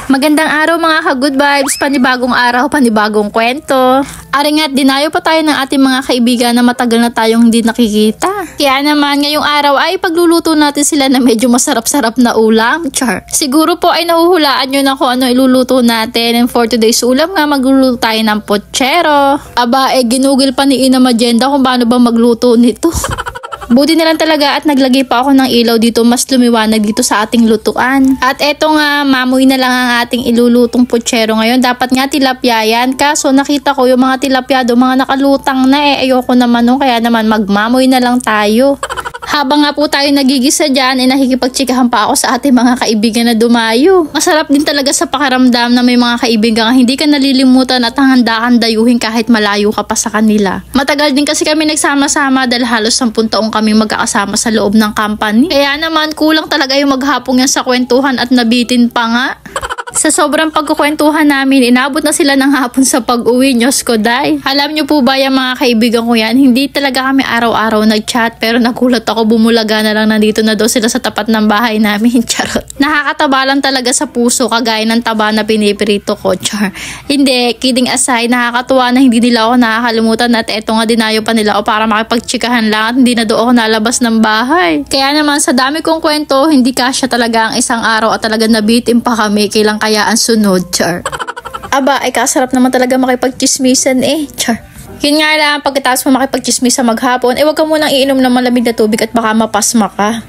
Magandang araw mga ka-good vibes, panibagong araw, panibagong kwento. Ari nga't dinayo pa tayo ng ating mga kaibigan na matagal na tayong hindi nakikita. Kaya naman ngayong araw ay pagluluto natin sila na medyo masarap-sarap na ulam. Char. Siguro po ay nahuhulaan nyo na kung ano iluluto natin. And for today's ulam nga magluluto tayo ng pochero. Aba ginugil pa ni Ina Magenda kung paano ba magluto nito. Buti na lang talaga at naglagay pa ako ng ilaw dito, mas lumiwanag dito sa ating lutuan. At eto nga, mamoy na lang ang ating ilulutong pochero ngayon. Dapat nga tilapia yan, kaso nakita ko yung mga tilapia do, mga nakalutang na ayoko naman nun, kaya naman magmamoy na lang tayo. Habang nga po tayo nagigisa dyan, nakikipagtsikahan pa ako sa ating mga kaibigan na dumayo. Masarap din talaga sa pakiramdam na may mga kaibigan hindi ka nalilimutan at handa kang dayuhin kahit malayo ka pa sa kanila. Matagal din kasi kami nagsama-sama dahil halos 10 taong kami magkakasama sa loob ng company. Kaya naman kulang talaga yung maghapong yan sa kwentuhan at nabitin pa nga. Sa sobrang pagkukwentuhan namin, inabot na sila ng hapon sa pag-uwi, Diyos ko day. Alam nyo po ba yung mga kaibigan ko yan, hindi talaga kami araw-araw nag-chat pero nagulat ako, bumulaga na lang nandito na daw sila sa tapat ng bahay namin, charot. Nakakataba lang talaga sa puso, kagaya ng taba na pinipirito ko, char. Hindi, kidding aside, nakakatuwa na hindi nila ako nakakalimutan at eto nga dinayo pa nila ako para makipagtsikahan lang at hindi na doon ako nalabas ng bahay. Kaya naman sa dami kong kwento, hindi kasya talaga ang isang araw at talaga nabitin pa kami, kailang kaya ang sunod, char. Aba, ay kasarap naman talaga makipagchismisan char. Yun nga lang, pagkatapos mo makipagchismisan maghapon, wag ka munang iinom ng malamig na tubig at baka mapasma ka.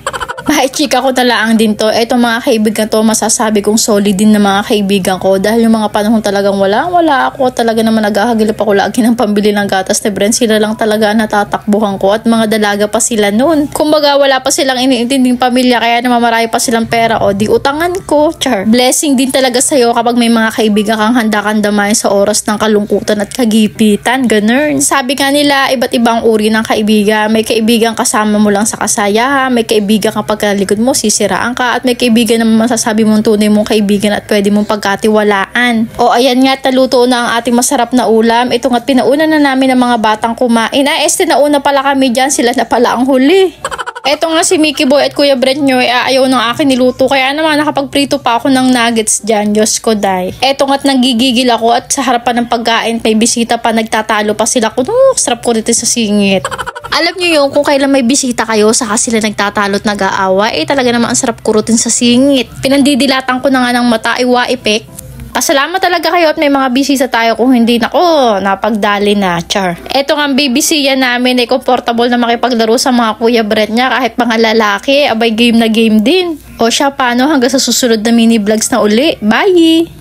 Chika ko talaang din to. Etong mga kaibigan to, masasabi kong solid din na mga kaibigan ko. Dahil yung mga panahon talagang wala ako. Talaga naman naghahagilap ako lagi ng pambili ng gatas ni Brent. Sila lang talaga natatakbuhan ko. At mga dalaga pa sila noon. Kumbaga wala pa silang iniintinding pamilya. Kaya naman marami pa silang pera. O di utangan ko. Char. Blessing din talaga sa'yo kapag may mga kaibigan kang handa-kang damayin sa oras ng kalungkutan at kagipitan. Ganun. Sabi nga nila, iba't ibang uri ng kaibigan. May kaibigan kasama mo lang sa kasayahan. May kaibigan kapag likod mo, sisiraan ka, at may kaibigan naman masasabi mong tunay mong kaibigan at pwede mong pagkatiwalaan. O ayan nga, taluto na ang ating masarap na ulam. Ito nga, pinauna na namin ng mga batang kumain. Nauna pala kami dyan, sila na pala ang huli. Eto nga si Mickey Boy at Kuya Brent nyo ayaw ng akin niluto, kaya naman nakapagprito pa ako ng nuggets dyan, Diyos ko day. Eto nga't nagigigil ako at sa harapan ng pagkain may bisita pa, nagtatalo pa sila ko. Sarap ko dito sa singit. Alam nyo yung kung kailan may bisita kayo saka sila nagtatalo at nag-aawa, talaga naman ang sarap kurutin sa singit. Pinandidilatan ko na nga ng mata, waipek. Pasalamat talaga kayo at may mga bisita tayo, kung hindi napagdali na, char. Eto nga ang BBC yan namin, comfortable na makipaglaro sa mga Kuya Brent niya kahit mga lalaki, abay game na game din. O siya, paano hanggang sa susunod na mini vlogs na uli. Bye!